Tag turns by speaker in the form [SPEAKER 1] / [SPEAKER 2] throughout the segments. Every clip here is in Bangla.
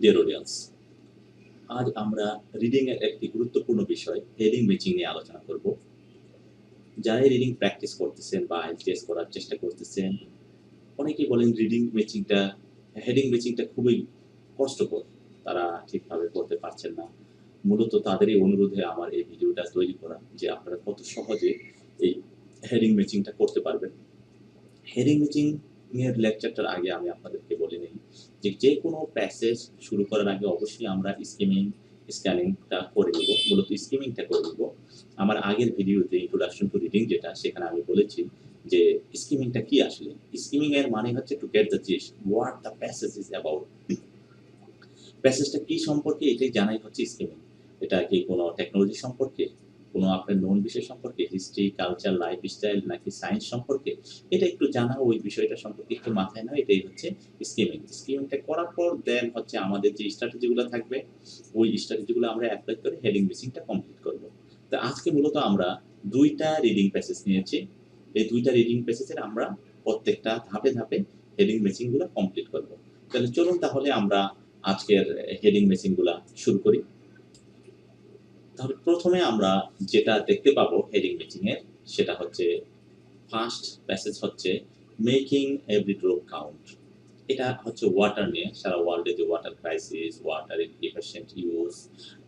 [SPEAKER 1] ডিয়ার অডিয়েন্স, আজ আমরা রিডিং এর একটি গুরুত্বপূর্ণ বিষয় হেডিং ম্যাচিং নিয়ে আলোচনা করব। যারা রিডিং প্র্যাকটিস করতেছেন বা আইএলটিএস করার চেষ্টা করতেছেন, অনেকেই বলেন হেডিং ম্যাচিংটা খুবই কষ্টকর, তারা ঠিকভাবে করতে পারছেন না। মূলত তাদেরই অনুরোধে আমার এই ভিডিওটা তৈরি করা, যে আপনারা কত সহজে এই হেডিং ম্যাচিংটা করতে পারবেন। হেডিং ম্যাচিং এর লেকচারটার আগে আমি আপনাদেরকে বলে নিই যে যেকোনো প্যাসেজ শুরু করার আগে অবশ্যই আমরা স্ক্যানিংটা করে নেব। মূলত স্কিমিংটা করে নেব। আমার আগের ভিডিওতে ইন্ট্রোডাকশন টু রিডিং যেটা, সেখানে আমি বলেছি যে স্কিমিংটা কি আসলে। স্কিমিং এর মানে হচ্ছে to get the gist what the passage is about. প্যাসেজটা কি সম্পর্কে এটাই জানাই হচ্ছে স্কিমিং। এটা কি কোনো টেকনোলজি সম্পর্কে, কোনো আপনার নোন বিষয় সম্পর্কে, হিস্ট্রি, কালচার, লাইফস্টাইল, নাকি সায়েন্স সম্পর্কে, এটা একটু জানা, ওই বিষয়টা সম্পর্কে একটু মাথায় নেওয়া, এটাই হচ্ছে স্কিমিং। স্কিমিংটা করার পর দেন হচ্ছে আমাদের যে স্ট্র্যাটেজিগুলো থাকবে, ওই স্ট্র্যাটেজিগুলো আমরা অ্যাপ্লাই করে হেডিং মেসিংটা কমপ্লিট করব। তো আজকে মূলত আমরা দুইটা রিডিং প্যাসেজ নিয়েছি। এই দুইটা রিডিং প্যাসেজের আমরা প্রত্যেকটা ধাপে ধাপে হেডিং মেসিংগুলো কমপ্লিট করব। তাহলে চলুন তাহলে আমরা আজকের হেডিং মেসিংগুলা শুরু করি। তাহলে প্রথমে আমরা যেটা দেখতে পাবো হেডিং মেচিং এর, সেটা হচ্ছে ফার্স্ট প্যাসেজ হচ্ছে মেকিং এভরি ড্রপ কাউন্ট। এটা হচ্ছে ওয়াটার নিয়ে, সারা ওয়ার্ল্ডে যে water crisis, water efficient use,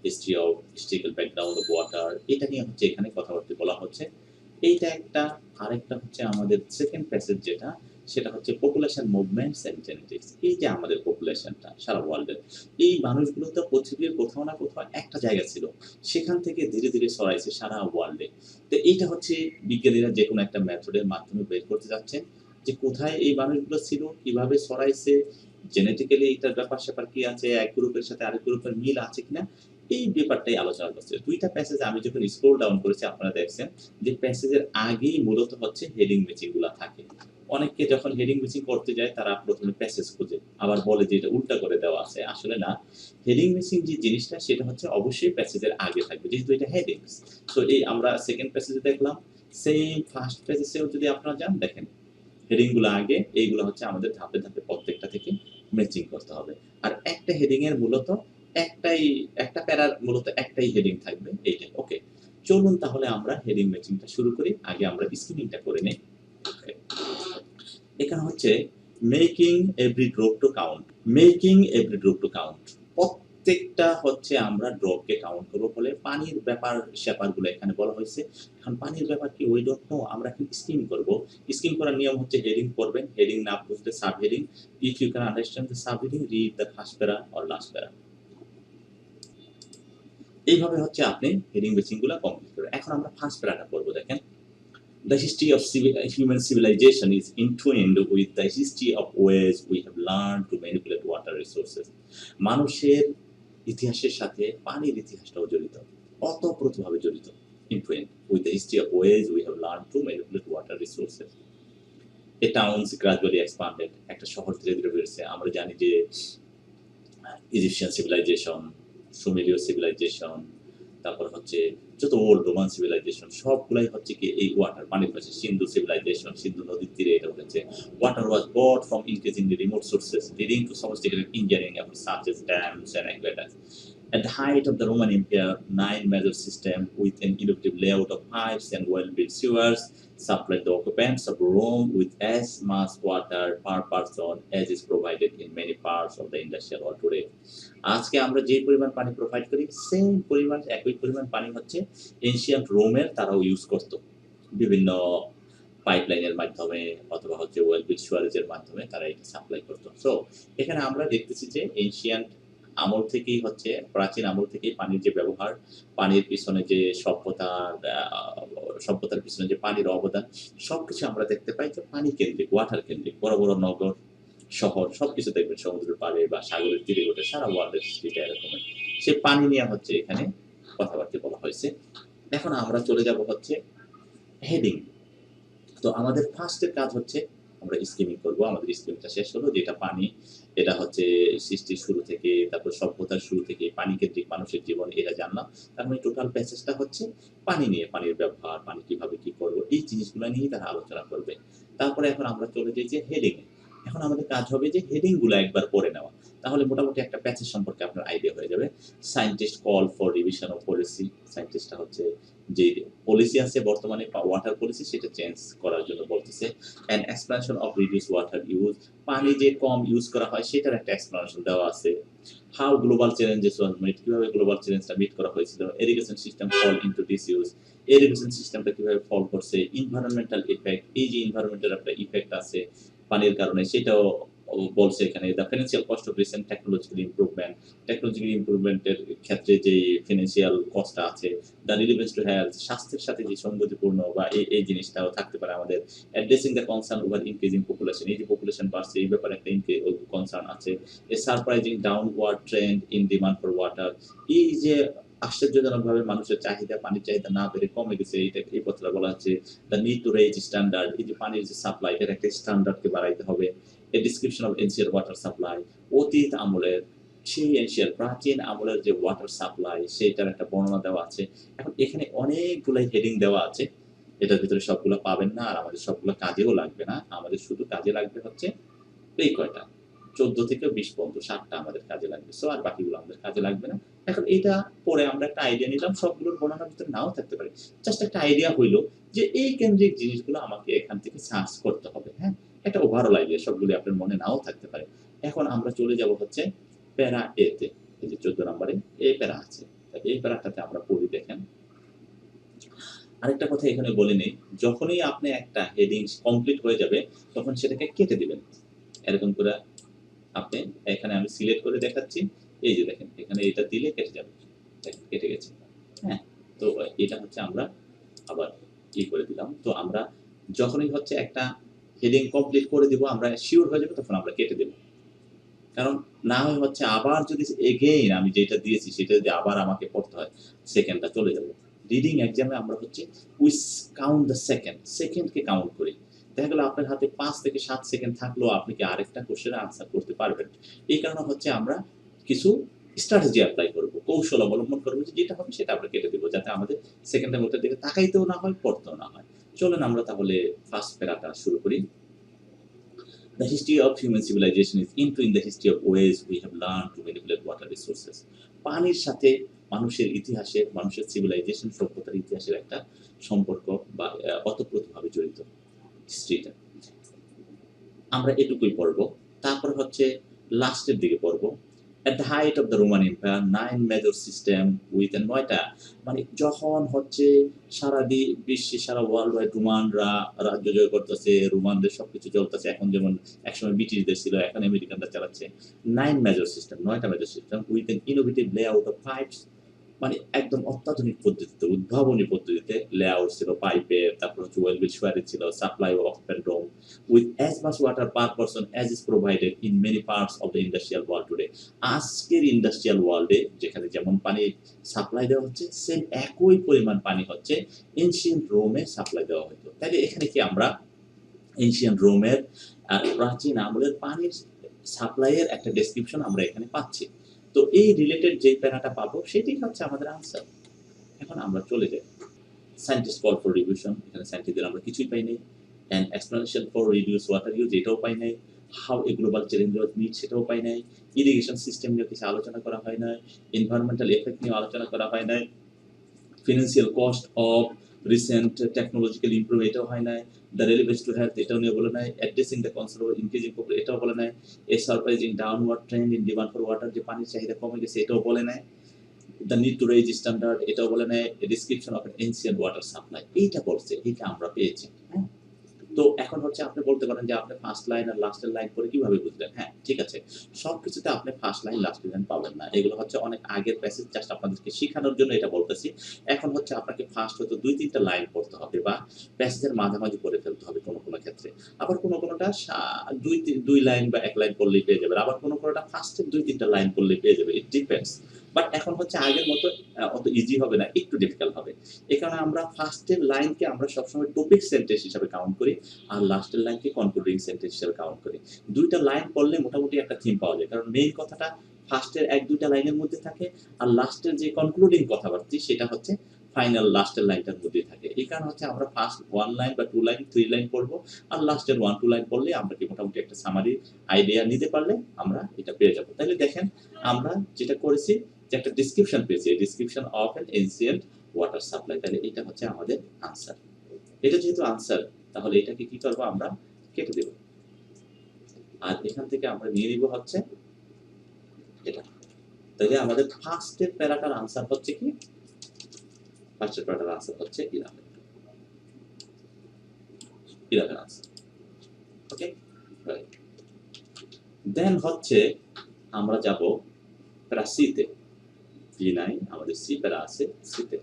[SPEAKER 1] historical background of water, এটা নিয়ে হচ্ছে এখানে কথাবার্তা বলা হচ্ছে। এইটা একটা। আরেকটা হচ্ছে আমাদের সেকেন্ড প্যাসেজ যেটা, সেটা হচ্ছে পপুলেশন মুভমেন্টস এন্ড জেনেটিক্স। এই যে আমাদের পপুলেশনটা সারা ওয়ার্ল্ডের, এই মানুষগুলো তো পৃথিবীর কোথাও না কোথাও একটা জায়গা ছিল, সেখান থেকে ধীরে ধীরে ছড়াইছে সারা ওয়ার্ল্ডে। তো এইটা হচ্ছে বিজ্ঞানীরা যে কোনো একটা মেথডের মাধ্যমে বের করতে যাচ্ছেন যে কোথায় এই মানুষগুলো ছিল, কিভাবে ছড়াইছে, জেনেটিক্যালি এইটার ব্যাপার স্যাপার কি আছে, এক গ্রুপের সাথে আরেক গ্রুপের মিল আছে কিনা, এই ব্যাপারটাই আলোচনা করছে। দুইটা প্যাসেজ আমি যখন স্ক্রল ডাউন করেছি, আপনারা দেখছেন যে প্যাসেজের আগেই মূলত হচ্ছে হেডিং ম্যাচিং গুলা থাকে। অনেককে যখন হেডিং ম্যাচিং করতে যায়, তারা প্রথমে প্যাসেজ খুঁজে, আবার বলে যে এটা উল্টা করে দেওয়া আছে। আসলে না, হেডিং ম্যাচিং যে জিনিসটা, সেটা হচ্ছে অবশ্যই প্যাসেজের আগে থাকবে, যেহেতু এটা হেডিংস। তো এই আমরা সেকেন্ড প্যাসেজে দেখলাম, সেম ফার্স্ট প্যাসেজেও যদি আপনারা যান, দেখেন হেডিং গুলো আগে, এইগুলো হচ্ছে আমাদের ধাপে ধাপে প্রত্যেকটা থেকে ম্যাচিং করতে হবে। আর একটা হেডিং এর মূলত একটাই, একটা প্যারার মূলত একটাই হেডিং থাকবে, এইটাই। ওকে, চলুন তাহলে আমরা হেডিং ম্যাচিংটা শুরু করি। আগে আমরা স্ক্রিনিংটা করে নেই। এখানে হচ্ছে making every drop to count. Making every drop to count, প্রত্যেকটা হচ্ছে আমরা ড্রপকে কাউন্ট করবো বলে পানির ব্যাপার স্যাপারগুলো এখানে বলা হয়েছে। এখন পানির ব্যাপার কি ওই ডোন্ট নো, আমরা এখন স্কিম করব। স্কিম করার নিয়ম হচ্ছে হেডিং করবেন, হেডিং না বুঝলে sub heading, if you can understand the sub heading, read the first para or last para. এইভাবে হচ্ছে আপনি হেডিং মেচিংগুলো কমপ্লিট করবেন। এখন আমরা ফার্স্ট প্যারাটা করবো। দেখেন, the history of human civilization is entwined with the history of ways we have learned to manipulate water resources. মানুষের ইতিহাসের সাথে পানির ইতিহাসটাও জড়িত, ওতপ্রোতভাবে জড়িত। Entwined with the history of ways we have learned to manipulate water resources. A town gradually expanded. একটা শহর ধীরে ধীরে বেড়েছে। আমরা জানি যে ইজিপশিয়ান সিভিলাইজেশন, সুমেরীয় সিভিলাইজেশন, তারপর হচ্ছে যত ওল্ড রোমান সিভিলাইজেশন, সবগুলাই হচ্ছে কি এই ওয়াটার, পানির পাশে। সিন্ধু সিভিলাইজেশন, সিন্ধু নদীর তীরে এটা উঠেছে। Water was brought from increasingly remote sources, leading to sophisticated engineering efforts such as dams and aqueducts. At the height of the Roman Empire, 9 major systems with an innovative layout of pipes and well-built sewers supplied the occupants of Rome with as much water per person as is provided in many parts of the industrial world today. আজকে আমরা যে পরিমাণ পানি প্রোভাইড করি, সেম পরিমাণ, একই পরিমাণ পানি হচ্ছে এনশিয়েন্ট রোমের তারাও ইউজ করত, বিভিন্ন পাইপলাইনের মাধ্যমে অথবা হচ্ছে ওয়েল বিল্ড সুয়ারেজের মাধ্যমে তারা এটা সাপ্লাই করতো। সো এখানে আমরা দেখতেছি যে এনশিয়েন্ট আমল থেকেই হচ্ছে, প্রাচীন আমল থেকেই পানির যে ব্যবহার, পানির পিছনে যে সভ্যতার পিছনে যে পানির অবদান, সবকিছু আমরা দেখতে পাই যে পানি কেন্দ্রিক, ওয়াটার কেন্দ্রিক। বড় বড় নগর, শহর, সবকিছু দেখবেন সমুদ্রের পাড়ে বা সাগরের তীরে ওঠে। সারা ওয়ার্ল্ডের হিস্ট্রিটা এরকমই। সে পানি নিয়ে হচ্ছে এখানে কথাবার্তা বলা হয়েছে। এখন আমরা চলে যাব হচ্ছে হেডিং। তো আমাদের ফার্স্টের কাজ হচ্ছে আমরা স্কিমিং করব। আমাদের স্কিমটা শেষ হলো, যেটা পানি, এটা হচ্ছে সৃষ্টির শুরু থেকে, তারপর সভ্যতার শুরু থেকে পানি কেন্দ্রিক মানুষের জীবন, এটা জানলাম। তার মানে টোটাল প্যাসেজটা হচ্ছে পানি নিয়ে, পানির ব্যবহার, পানি কিভাবে কি করবো, এই জিনিসগুলো নিয়েই তারা আলোচনা করবে। তারপরে এখন আমরা চলে যাই যে হেডিং এ। এখন আমাদের কাজ হবে যে হেডিং গুলো একবার পড়ে নেওয়া, তাহলে মোটামুটি একটা প্যাচের সম্পর্কে আপনার আইডিয়া হয়ে যাবে। Scientist call for revision of policy, সায়েন্টিস্টটা হচ্ছে যে পলিসি আছে বর্তমানে ওয়াটার পলিসি সেটা চেঞ্জ করার জন্য বলতেছে। And explanation of reduce water use, পানি যে কম ইউজ করা হয় সেটার একটা এক্সপ্লানেশন দেওয়া আছে। How global challenges was meet, কিভাবে গ্লোবাল চ্যালেঞ্জটা মিট করা হয়েছিল। Irrigation system fall into disuse, irrigation সিস্টেমটা কিভাবে ফল করছে। এনভায়রনমেন্টাল ইফেক্ট, এই যে এনভায়রনমেন্টের একটা ইফেক্ট আছে পানির কারণে সেটাও বলছে এখানে। The financial cost of recent technological improvement, technological ইমপ্রুভমেন্টের ক্ষেত্রে যে ফিনান্সিয়াল কস্টটা আছে। দ্য রিলেভেন্স টু হেলথ, স্বাস্থ্যের সাথে যে সঙ্গতিপূর্ণ বা এই জিনিসটাও থাকতে পারে আমাদের। Addressing the concern over increasing population, এই যে পপুলেশন বাড়ছে এই ব্যাপারে একটা কনসার্ন আছে। A surprising downward trend in demand for water, এই যে আশ্চর্যজনকভাবে মানুষের চাহিদা, পানির চাহিদা না বেড়ে কমে গেছে, এটা এই কথাটা বলা হচ্ছে। The need to raise standard, এই যে পানির যে সাপ্লাই এর একটা স্ট্যান্ডার্ডকে বাড়াইতে হবে। এ description of ancient water supply, অতীত আমলের সেই এনশিয়েন্ট প্রাচীন আমলের যে ওয়াটার সাপ্লাই সেটার একটা বর্ণনা দেওয়া আছে। এখন এখানে অনেকগুলাই হেডিং দেওয়া আছে, এটার ভিতরে সবগুলো পাবেন না, আর আমাদের সবগুলো কাজেও লাগবে না। আমাদের শুধু কাজে লাগবে হচ্ছে এই কয়টা 14 থেকে 20 পর্যন্ত 7টা আমাদের কাজে লাগবে। সো আর বাকিগুলো আমাদের কাজে লাগবে না। এখন এটা পরে আমরা একটা আইডিয়া নিলাম, সবগুলোর বর্ণনার ভিতরে নাও থাকতে পারে। জাস্ট একটা আইডিয়া হইলো যে এই কেন্দ্রিক জিনিসগুলো আমাকে এখান থেকে সার্চ করতে হবে। হ্যাঁ? একটা ওভারঅল আইডিয়া, সবগুলো আপনার মনে নাও থাকতে পারে। এখন আমরা চলে যাব হচ্ছে প্যারা এ তে। এই যে 14 নম্বরে এই প্যারা আছে। এই প্যারাটাতে আমরা পড়ি দেখেন। আরেকটা কথা এখানে বলে নেই, যখনই আপনি একটা হেডিং কমপ্লিট হয়ে যাবে তখন সেটাকে কেটে দিবেন। এরকম করে আপনি এখানে আমি সিলেক্ট করে দেখাচ্ছি। এই যে দেখেন এখানে এটা দিলে কেটে যাবে। দেখেন কেটে গেছে। হ্যাঁ? তো এটা হচ্ছে আমরা আবার করে দিলাম। তো আমরা যখনই হচ্ছে একটা হেডিং কমপ্লিট করে দিব, আমরা সিউর হয়ে যাবে তখন আমরা কেটে দেব। কারণ না হয় হচ্ছে আবার যদি এগেইন আমি যেটা দিয়েছি সেটা যদি আবার আমাকে পড়তে হয়, সেকেন্ডটা চলে যাবে। রিডিং এক্সামে আমরা হচ্ছে উই কাউন্ট দ্য সেকেন্ডকে কাউন্ট করি। দেখা গেল আপনার হাতে 5 থেকে 7 সেকেন্ড থাকলেও আপনি কি আরেকটা কোশ্চেনের আনসার করতে পারবেন। এই কারণে হচ্ছে আমরা কিছু স্ট্র্যাটেজি এপ্লাই করব, কৌশল অবলম্বন করব যে যেটা হবে সেটা আমরা কেটে দেব, যাতে আমাদের সেকেন্ডের মধ্যে দিকে তাকাইতেও না হয়, পড়তেও না হয়। চলেন আমরা তাহলে ফার্স্ট প্যারাটা শুরু করি। The history of human civilization is into in the history of ways we have learned to manipulate water resources. পানির সাথে মানুষের ইতিহাসে, মানুষের সিভিলাইজেশন সভ্যতার ইতিহাসের একটা সম্পর্ক বা ওতপ্রোতভাবে জড়িত হিস্ট্রিটা। আমরা এটুকুই পড়ব। তারপর হচ্ছে লাস্টের দিকে পড়ব। At the height of the Roman Empire, 9 major system with 9টা, মানে যখন হচ্ছে সারা বিশ্বে সারা ওয়ার্ল্ড ওয়াইড রোমানরা রাজ্য জয় করতেছে, রোমানদের সবকিছু চলতেছে। এখন যেমন একসময় ব্রিটিশদের ছিল, এখন আমেরিকানরা চালাচ্ছে। 9 মেজর সিস্টেম, 9টা major system with an innovative layout of pipes, মানে একদম অত্যাধুনিক পদ্ধতিতে, উদ্ভাবনী পদ্ধতিতে লেআউট ছিল পাইপের। তারপর হচ্ছে ওয়েল বিল্ড সোয়ারেজ ছিল, supply of open dome with as much water per person as is provided in many parts of the industrial world today. আজকের ইন্ডাস্ট্রিয়াল ওয়ার্ল্ডে যেখানে যেমন পানি সাপ্লাই দেওয়া হচ্ছে, সেম একই পরিমাণ পানি হচ্ছে এনশিয়েন্ট রোমে সাপ্লাই দেওয়া হতো। তাহলে এখানে কি আমরা এনশিয়েন্ট রোমের প্রাচীন আমলের পানির সাপ্লাইয়ের একটা ডেসক্রিপশন আমরা এখানে পাচ্ছি। তো এই রিলেটেড যে প্যারাটা পাবো সেটাই হচ্ছে আমাদের আনসার। এখন আমরা চলে যাই সায়েন্টিস্ট কল ফর রিভিশন, এখানে সায়েন্টিস্টদের আমরা কিছুই পাই নাই। And explanation for reduce water use, এটাও পাই নাই। How a global challenge was meet, সেটাও পাই নাই। ইরিগেশন সিস্টেম নিয়ে কিছু আলোচনা করা হয় নাই। এনভায়রনমেন্টাল এফেক্ট নিয়ে আলোচনা করা হয় নাই। Financial cost of recent technological improve, এটাও হয় নাই। দ্য রেলিভেন্স টু হেলথ, এটাও নিয়ে বলে নাই। Addressing the concern of increasing population, এটাও বলে নাই। A surprising downward trend in demand for water, যে পানির চাহিদা কমে গেছে, এটাও বলে নাই। The need to raise standard, এটাও বলে নেয়। Description of ancient water supply, এইটা বলছে, এইটা আমরা পেয়েছি। হ্যাঁ? তো এখন হচ্ছে আপনি বলতে পারেন যে আপনি ফার্স্ট লাইন আর লাস্টের লাইন করে কিভাবে বুঝলেন। হ্যাঁ, ঠিক আছে, সবকিছুতে আপনি ফার্স্ট লাইন লাস্টের লাইন পাবেন না, এগুলো হচ্ছে অনেক আগের প্যাসেজ, জাস্ট আপনাদেরকে শেখানোর জন্য এটা বলতেছি। এখন হচ্ছে আপনাকে ফার্স্ট হয়তো 2-3টা লাইন পড়তে হবে বা প্যাসেজের মাঝামাঝি পড়ে ফেলতে হবে কোনো কোনো ক্ষেত্রে। আবার কোনো কোনোটা 2 লাইন বা 1 লাইন পড়লেই পেয়ে যাবেন, আবার কোনো কোনোটা ফার্স্টের 2-3টা লাইন পড়লেই পেয়ে যাবে। It depends. বাট এখন হচ্ছে আগের মতো অত ইজি হবে না, একটু ডিফিকাল্ট হবে। এই কারণে আমরা ফার্স্টের লাইনকে আমরা সবসময় টপিক সেন্টেন্স হিসাবে কাউন্ট করি, আর লাস্টের লাইনকে কনক্লুডিং সেন্টেন্স হিসেবে কাউন্ট করি। 2টা লাইন পড়লে মোটামুটি একটা থিম পাওয়া যায়, কারণ মেইন কথাটা ফার্স্টের 1-2টা লাইনের মধ্যে থাকে, আর লাস্টের যে কনক্লুডিং কথাবার্তা সেটা হচ্ছে ফাইনাল লাস্টের লাইনটার মধ্যেই থাকে। এই কারণে হচ্ছে আমরা ফার্স্ট 1 লাইন বা 2 লাইন 3 লাইন পড়বো আর লাস্টের 1-2 লাইন পড়লে আমরা কি মোটামুটি একটা সামারি আইডিয়া নিতে পারলে আমরা এটা পেয়ে যাবো। তাহলে দেখেন আমরা যেটা করেছি যে একটা ডেসক্রিপশন পেয়েছি, description of an ancient water supply. তাহলে এটা হচ্ছে আমাদের আনসার। এটা যেহেতু আনসার তাহলে এটাকে কি করবো আমরা কেটে দেব। আর এখান থেকে আমরা নিয়ে নিব হচ্ছে এটা। তাহলে আমাদের ফার্স্টের প্যারাটার আনসার হচ্ছে কি? ফার্স্টের প্যারাটার আনসার হচ্ছে 11 আনসার। ওকে, রাইট। দেন হচ্ছে আমরা যাব প্যারা সিতে। বি নাই, আমাদের সি প্যারা আছে সিতে।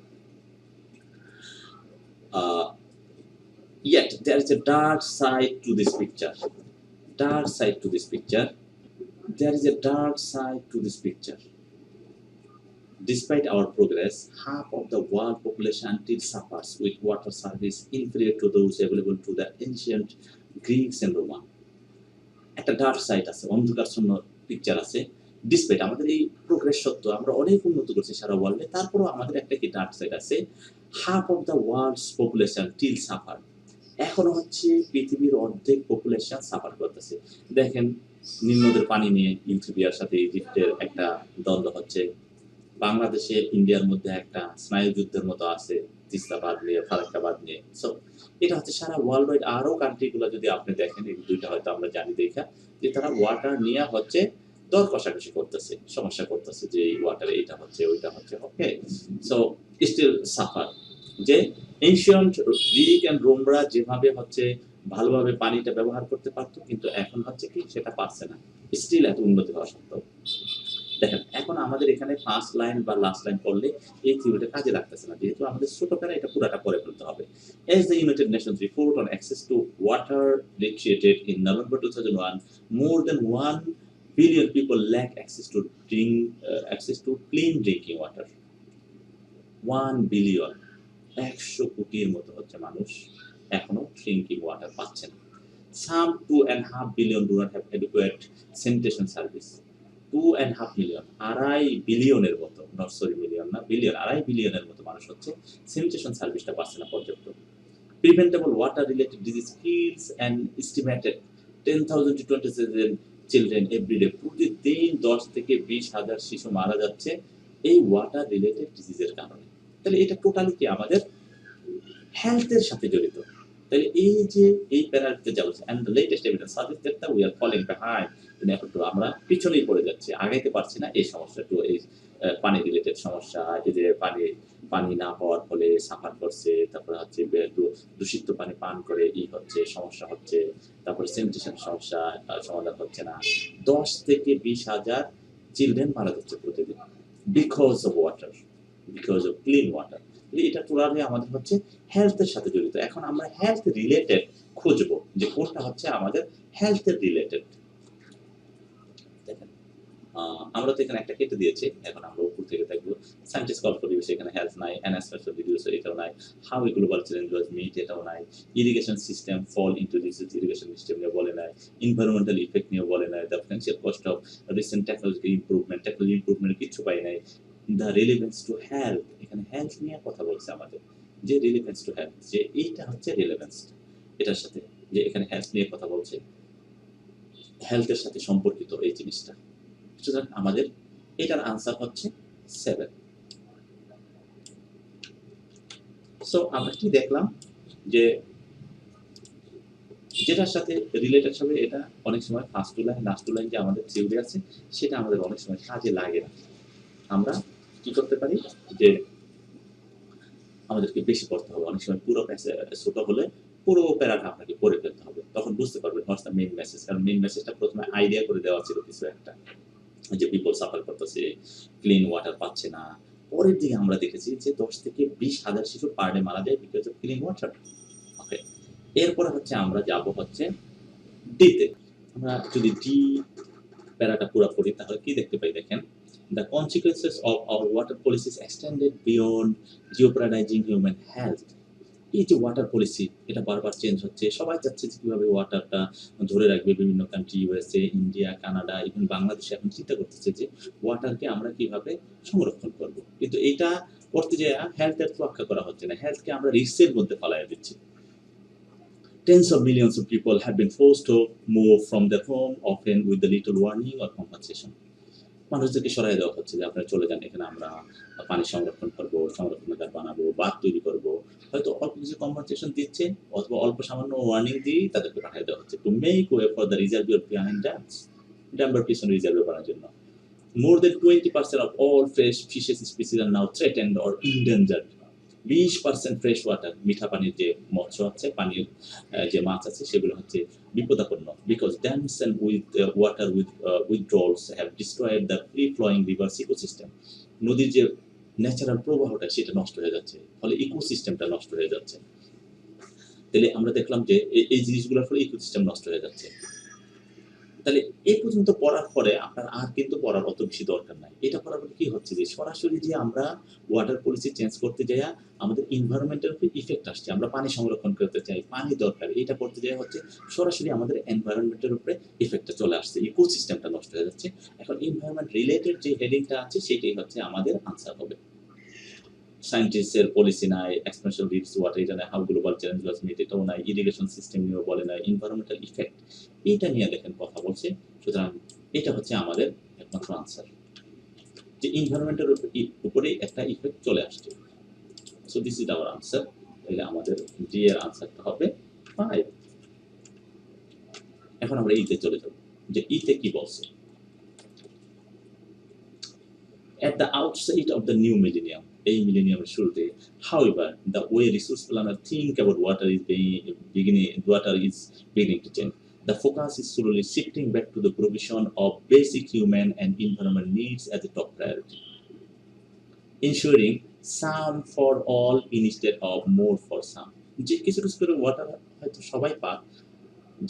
[SPEAKER 1] Yet there is a dark side to this picture. Dark side to this picture. There is a dark side to this picture. Despite our progress, half of the world population still suffers with water service inferior to those available to the ancient Greeks and Romans. একটা ডার্ক সাইড আছে, অন্ধকারশূন্য পিকচার আছে। ডিসপ্লেট আমাদের এই প্রোগ্রেস সত্ত্বেও আমরা অনেক উন্নত করছি সারা ওয়ার্ল্ডে, তারপরেও আমাদের একটা কি ডার্ক সাইড আছে। Half of the world's population till suffer. এখনো হচ্ছে পৃথিবীর অর্ধেক পপুলেশন সাফার করতেছে। দেখেন নিম্নদের পানি নিয়ে ইথিওপিয়ার সাথে ইজিপ্টের একটা দ্বন্দ্ব হচ্ছে। বাংলাদেশে ইন্ডিয়ার মধ্যে একটা স্নায়ু যুদ্ধের মতো আছে, তিস্তা বাঁধ নিয়ে, ফারাক্কা বাঁধ নিয়ে। সো এটা হচ্ছে সারা ওয়ার্ল্ড ওয়াইড। আরো কান্ট্রিগুলো যদি আপনি দেখেন, এই দুইটা হয়তো আমরা জানি দেখা যে তারা ওয়াটার নিয়ে হচ্ছে দর কষাকষি করতেছে, সমস্যা করতেছে যে এই ওয়াটারে এটা হচ্ছে ওইটা হচ্ছে। ওকে, সো স্টিল সাফার। যে এনশিয়েন্ট গ্রিক এন্ড রোমরা যেভাবে হচ্ছে ভালোভাবে পানিটা ব্যবহার করতে পারতো, কিন্তু এখন হচ্ছে কি সেটা পারছে না, স্টিল এত উন্নতি হওয়া সত্ত্বেও। দেখেন এখন আমাদের এখানে ফার্স্ট লাইন বা লাস্ট লাইন করলে এই থিওরিটা কাজে লাগতেছে না, যেহেতু আমাদের ছোট প্যারা এটা পুরাটা পরে ফেলতে হবে। As the United Nations report on access to water literated in November 2001, more than 1 billion people lack access to clean drinking water. 1 billion, 100 কোটির মতো হচ্ছে মানুষ এখনো ড্রিঙ্কিং ওয়াটার পাচ্ছে না। Some 2.5 billion do not have adequate sanitation service. 2.5 million, 2.5 বিলিয়নের মতো, নট সরি মিলিয়ন না, বিলিয়ন, 2.5 বিলিয়নের মতো মানুষ হচ্ছে স্যানিটেশন সার্ভিসটা পাচ্ছে না পর্যাপ্ত। Preventable water related disease kills an estimated 10,000 to 20,000 children every day. প্রতিদিন 10 থেকে 20,000 শিশু মারা যাচ্ছে এই ওয়াটার রিলেটেড ডিজিজের কারণে। তাহলে এটা টোটালি কি আমাদের হেলথের সাথে জড়িত। তাহলে এই যে এই প্যারাতে যাচ্ছে and the latest evidence suggest that we are falling behind in effort to, আমরা পিছনেই পড়ে যাচ্ছি, আগাইতে পারছি না এই সমস্যাটা। এই পানি রিলেটেড সমস্যা, এই যে পানি না পাওয়ার ফলে সাফার করছে, তারপরে হচ্ছে দূষিত পানি পান করে হচ্ছে সমস্যা হচ্ছে, তারপরে স্যানিটেশন সমস্যা সমাধান হচ্ছে না। 10 থেকে 20,000 চিলড্রেন মারা যাচ্ছে প্রতিদিন because of water, because of clean water. এটা টোটালি আমাদের হচ্ছে হেলথের সাথে জড়িত। এখন আমরা হেলথ রিলেটেড খুঁজবো যে কোনটা হচ্ছে আমাদের হেলথের রিলেটেড। দেখেন আমরা তো এখানে একটা কেটে দিয়েছি, এখন আমরা উপর থেকে দেখবো সায়েন্টিস্ট কল করি, সেখানে হেলথ নাই, এনএসএস ভিডিওস এটাও নাই, how a global challenge was meet এটাও নাই, irrigation system fall into this irrigation system নিয়ে বলে নাই, এনভায়রনমেন্টাল ইফেক্ট নিয়ে বলে নাই, the financial cost of recent technology improvement কিছু পাই নাই। দ্য রিলেভেন্স টু হেলথ, এখানে হেলথ নিয়ে কথা বলছে আমাদের, যে রিলেভেন্স টু হেলথ, যে এইটা হচ্ছে রিলেভেন্স এটার সাথে, যে এখানে হেলথ নিয়ে কথা বলছে, হেলথের সাথে সম্পর্কিত এই জিনিসটা। সুতরাং আমাদের এটার আনসার হচ্ছে 7। সো আমরা কি দেখলাম যে যেটার সাথে রিলেটেড হবে এটা অনেক সময় first two line last two line যে আমাদের থিওরি আছে সেটা আমাদের অনেক সময় কাজে লাগে না। আমরা কি করতে পারি যে আমাদেরকে বেশি পড়তে হবে, অনেক সময় পুরো ছোট হলে পুরো প্যারাটা আপনাকে পড়ে ফেলতে হবে, তখন বুঝতে পারবেন হোয়াটস দ্য মেইন মেসেজ। কারণ মেইন মেসেজটা প্রথমে আইডিয়া করে দেওয়া ছিল কিছু একটা, যে পিপল সাফার করতেছে, ক্লিন ওয়াটার পাচ্ছে না। পরের দিকে আমরা দেখেছি যে 10 থেকে 20,000 শিশু পার ডে মারা যায় বিকজ অফ ক্লিন ওয়াটার। ওকে, এরপরে হচ্ছে আমরা যাব হচ্ছে ডিতে। আমরা যদি ডি প্যারাটা পুরো পড়ি তাহলে কি দেখতে পাই? দেখেন, the consequences of our water policies extended beyond jeopardizing human health. এই যে ওয়াটার পলিসি এটা বারবার চেঞ্জ হচ্ছে, সবাই চাচ্ছে যে কিভাবে ওয়াটারটা ধরে রাখবে। বিভিন্ন country, USA, India, Canada, even বাংলাদেশে এখন চিন্তা করতেছে যে ওয়াটারকে আমরা কিভাবে সংরক্ষণ করব। কিন্তু এটা করতে যেয়ে হেলথের তোয়াক্কা করা হচ্ছে না, হেলথকে আমরা রিস্কের মধ্যে ফালাইয়া দিচ্ছি। Tens of millions of people have been forced to move from their home, often with the little warning or compensation. মানুষদেরকে সরাই দেওয়া হচ্ছে যে আপনারা চলে যান, এখানে আমরা পানি সংরক্ষণ করবো, সংরক্ষণাগার বানাবো, বাঁধ তৈরি করবো। হয়তো অল্প কিছু কম্পেনসেশন দিচ্ছে অথবা অল্প সামান্য ওয়ার্নিং দিয়েই তাদেরকে পাঠিয়ে দেওয়া হচ্ছে to make way for the reservoir behind dams, ড্যামের পিছনে রিজার্ভিয়ার বানানোর জন্য। More than 20% of all fresh fishes species are now threatened or endangered. 20% fresh water, মিঠা পানির যে মৎস্য আছে, পানির যে মাছ আছে, সেগুলো হচ্ছে বিপদাপন্ন। Because dams and with water withdrawals have destroyed the free flowing rivers ecosystem. নদীর যে ন্যাচারাল প্রবাহটা সেটা নষ্ট হয়ে যাচ্ছে, ফলে ইকোসিস্টেমটা নষ্ট হয়ে যাচ্ছে। তাহলে আমরা দেখলাম যে এই জিনিসগুলোর ফলে ইকোসিস্টেম নষ্ট হয়ে যাচ্ছে। তাহলে এই পর্যন্ত পড়ার পরে আপনার আর কিন্তু পড়ার অত বেশি দরকার নাই। এটা পড়ার পরে কি হচ্ছে যে সরাসরি যে আমরা ওয়াটার পলিসি চেঞ্জ করতে যাইয়া আমাদের এনভায়রনমেন্টের উপর ইফেক্ট আসছে, আমরা পানি সংরক্ষণ করতে চাই, পানি দরকার, এটা করতে যাইয়া হচ্ছে সরাসরি আমাদের এনভায়রনমেন্টের উপরে ইফেক্টটা চলে আসছে, ইকোসিস্টেমটা নষ্ট হয়ে যাচ্ছে। এখন এনভায়রনমেন্ট রিলেটেড যে হেডিংটা আছে সেটাই হচ্ছে আমাদের আনসার হবে। সায়েন্টিস্টের পলিসি নাই, এক্সপেনশন রিডস ওয়াটার এটা নাই, how global challenge was meet এটাও নাই, ইরিগেশন সিস্টেম নিয়েও বলে নাই, এনভায়রনমেন্টাল ইফেক্ট এটা নিয়ে দেখেন কথা বলছে। সুতরাং এটা হচ্ছে আমাদের একমাত্র আনসার, যে এনভায়রনমেন্টের উপরে একটা ইফেক্ট চলে আসছে। So this is our answer. তাহলে আমাদের জি এর আনসারটা হবে 5। এখন আমরা ইতে চলে যাব, যে ইতে কি বলছে। At the outset of the new millennium, এই মিলেনিয়ামের শুরুতে, however, the way resource planner think about water is beginning to change. The focus is slowly shifting back to the provision of basic human and environment needs as a top priority, ensuring some for all instead of more for some. যে কিছু কিছু করে ওয়াটার হয়তো সবাই পাক,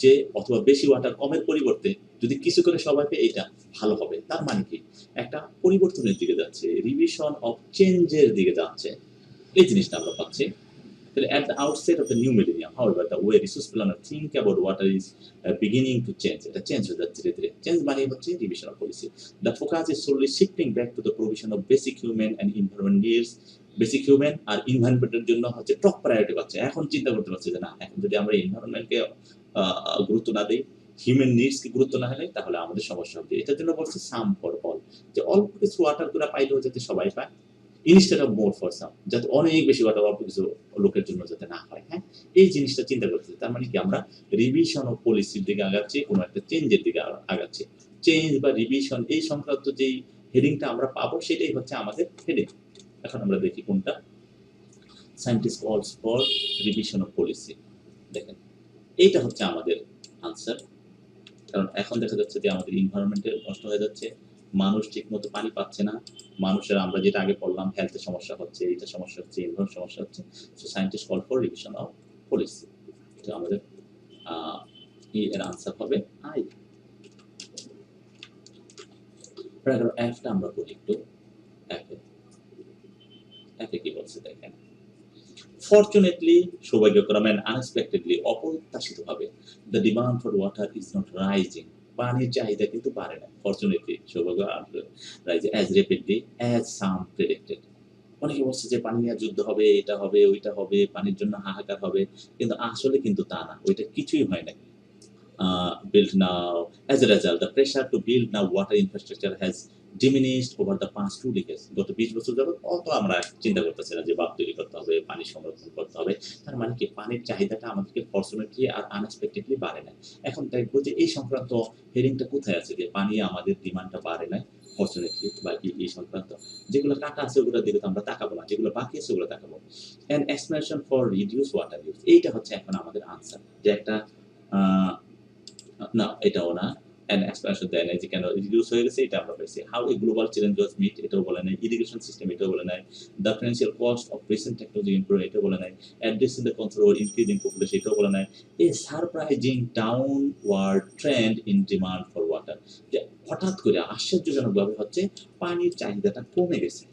[SPEAKER 1] যে অথবা বেশি ওয়াটার কমের পরিবর্তে যদি কিছু করে সবাই পেয়ে এটা ভালো হবে। তার মানে কি একটা পরিবর্তনের দিকে যাচ্ছে, রিভিশন অফ চেঞ্জের দিকে যাচ্ছে, এই জিনিসটা আমরা পাচ্ছি। তাহলে at the outset of the new millennium, however, the way resource planner think about water is beginning to change. এটা চেঞ্জ হয়ে যাচ্ছে ধীরে ধীরে। চেঞ্জ মানে হচ্ছে revision of policy. The focus is slowly shifting back to the provision of basic human and environment needs. Basic human আর এনভায়রনমেন্টের জন্য হচ্ছে টপ প্রায়োরিটি পাচ্ছে। এখন চিন্তা করতে পারছে যে না, এখন যদি আমরা এনভায়রনমেন্টকে গুরুত্ব না দিই, হিউম্যান নিডসকে গুরুত্ব না দিই, তাহলে আমাদের সমস্যা হবে। এটার জন্য বলছে সাম ফর অল, যে অল্প কিছু ওয়াটার গুলা পাইলেও যাতে সবাই পায়, instead of more for some, যাতে অনেক বেশি ওয়াটার অল্প কিছু লোকের জন্য যাতে না হয়। হ্যাঁ, এই জিনিসটা চিন্তা করতে। তার মানে কি আমরা রিভিশন অফ পলিসির দিকে আগাচ্ছি, কোনো একটা চেঞ্জের দিকে আগাচ্ছি। চেঞ্জ বা রিভিশন এই সংক্রান্ত যেই হেডিংটা আমরা পাবো সেটাই হচ্ছে আমাদের হেডিং। এখন আমরা দেখি কোনটা। সায়েন্টিস্ট কলস ফর রিভিশন অফ পলিসি, দেখেন এইটা হচ্ছে আমাদের আনসার। কারণ এখন দেখা যাচ্ছে যে আমাদের এনভায়রনমেন্টের নষ্ট হয়ে যাচ্ছে, মানুষ ঠিক মতো পানি পাচ্ছে না, মানুষের আমরা যেটা আগে পড়লাম হেলথের সমস্যা হচ্ছে, এইটা সমস্যা হচ্ছে, এনভায়রনমেন্ট সমস্যা হচ্ছে। So scientist call for revision of policy, তো আমাদের এর আনসার হবে আই। প্যারাগ্রাফ এফটা আমরা পড়ি একটু। এফে কি বলছে দেখেন। ফরচুনেটলি, সৌভাগ্যক্রমে, আনএক্সপেক্টেডলি, অপ্রত্যাশিতভাবে, the demand for water is not rising, পানির চাহিদা কিন্তু বাড়ে না। ফরচুনেটলি, সৌভাগ্য রাইজ অ্যাজ রেপিডলি অ্যাজ সাম প্রেডিক্টেড। অনেকে বলছে যে পানি নিয়ে যুদ্ধ হবে, এটা হবে, ওইটা হবে, পানির জন্য হাহাকার হবে, কিন্তু আসলে কিন্তু তা না, ওইটা কিছুই হয় না। Built now. As a result, the pressure to build now water infrastructure has diminished over the past 2 decades. গত 20 বছর যাবত অত আমরা চিন্তা করতেছি না যে বাঁধ তৈরি করতে হবে, পানি সংরক্ষণ করতে হবে। তার মানে কি পানির চাহিদাটা আমাদেরকে ফরচুনেটলি আর আনএক্সপেক্টেডলি বাড়ে নাই। এখন দেখবো যে এই সংক্রান্ত হেডিংটা কোথায় আছে, যে পানি আমাদের ডিমান্ডটা বাড়ে নাই ফরচুনেটলি, বা এই সংক্রান্ত যেগুলো কাটা আছে ওগুলোর দিকে তো আমরা তাকাবো না, যেগুলো বাকি আছে ওগুলো তাকাবো। And explanation for reduce water use, এইটা হচ্ছে এখন আমাদের আনসার, যে একটা না এটাও না। অ্যান্ড এক্সপ্যানশন দ্য এনার্জি কেন রিডিউস হয়ে গেছে এটা আমরা পাইছি। How a global challenge was meet এটাও বলে নাই। ইরিগেশন সিস্টেম এটাও বলে নাই। The financial cost of recent technology improve এটাও বলে নাই। Addressing the control increasing population এটাও বলে নাই। A surprising downward trend in demand for water, যে হঠাৎ করে আশ্চর্যজনকভাবে হচ্ছে পানির চাহিদাটা কমে গেছে।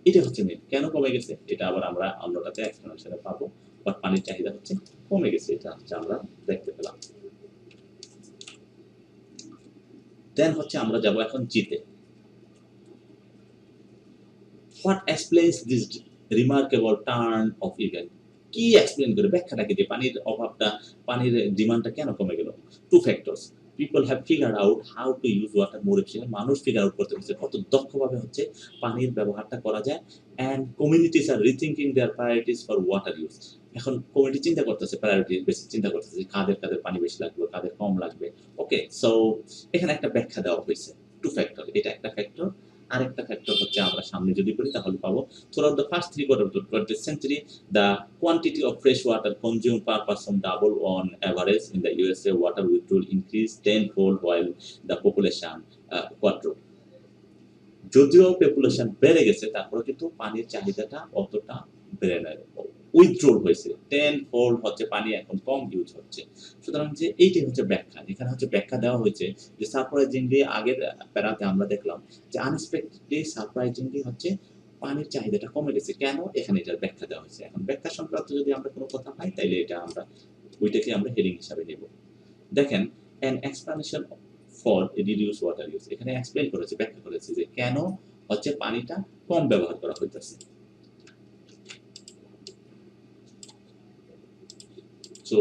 [SPEAKER 1] এটা হচ্ছে মেন। কেন কমে গেছে এটা আবার আমরা অন্যটাতে এক্সপ্লেনেশনে পাবো, বাট পানির চাহিদা হচ্ছে কমে গেছে, এটা হচ্ছে আমরা দেখতে পেলাম। দেন হচ্ছে আমরা যাব এখন জিতে। What explains this remarkable turn off event? কি এক্সপ্লেন করে, ব্যাখ্যাটা কি যে পানির অভাবটা, পানির ডিমান্ডটা কেন কমে গেল? Two factors. People have figured out how to use water more efficient. মানুষ ফিগার আউট করতে পারছে কত দক্ষভাবে হচ্ছে পানির ব্যবহারটা করা যায়। And communities are rethinking their priorities for water use. এখন কমিউনিটি চিন্তা করতেছে, প্রায়োরিটি বেশি চিন্তা করতেছে কাদের কাদের পানি বেশি লাগবে, কাদের কম লাগবে। ওকে, সো এখানে একটা ব্যাখ্যা দেওয়া হয়েছে। টু ফ্যাক্টর, এটা একটা ফ্যাক্টর। আরেকটা ফ্যাক্টর হচ্ছে আমরা সামনে যদি করি তাহলে পাবো throughout the first 3 quarters of the 20th century the quantity of fresh water consumed per person double on average. In the USA water withdrawal increased tenfold while the population quadrupled. যদিও পপুলেশন বেড়ে গেছে তারপরে কিন্তু পানির চাহিদাটা অতটা বেড়ে নাই, উইথড্রল হয়েছে, 10 fold হচ্ছে পানি এখন কম ইউজ হচ্ছে। সুতরাং যে এইটাই হচ্ছে ব্যাখ্যা, এখানে হচ্ছে ব্যাখ্যা দেওয়া হয়েছে যে সারপ্রাইজিংলি আগের প্যারাতে আমরা দেখলাম যে আনএক্সপেক্টেডলি সারপ্রাইজিংলি হচ্ছে পানির চাহিদাটা কমে গেছে। কেন? এখানে এটার ব্যাখ্যা দেওয়া হয়েছে। এখন ব্যাখ্যা সংক্রান্ত যদি আমরা কোনো কথা পাই তাইলে এটা আমরা ওইটাকে আমরা হেডিং হিসাবে নেব। দেখেন an explanation for reduce water use, এখানে এক্সপ্লেইন করেছে, ব্যাখ্যা করেছে যে কেন হচ্ছে পানিটা কম ব্যবহার করা হইতেছে। সো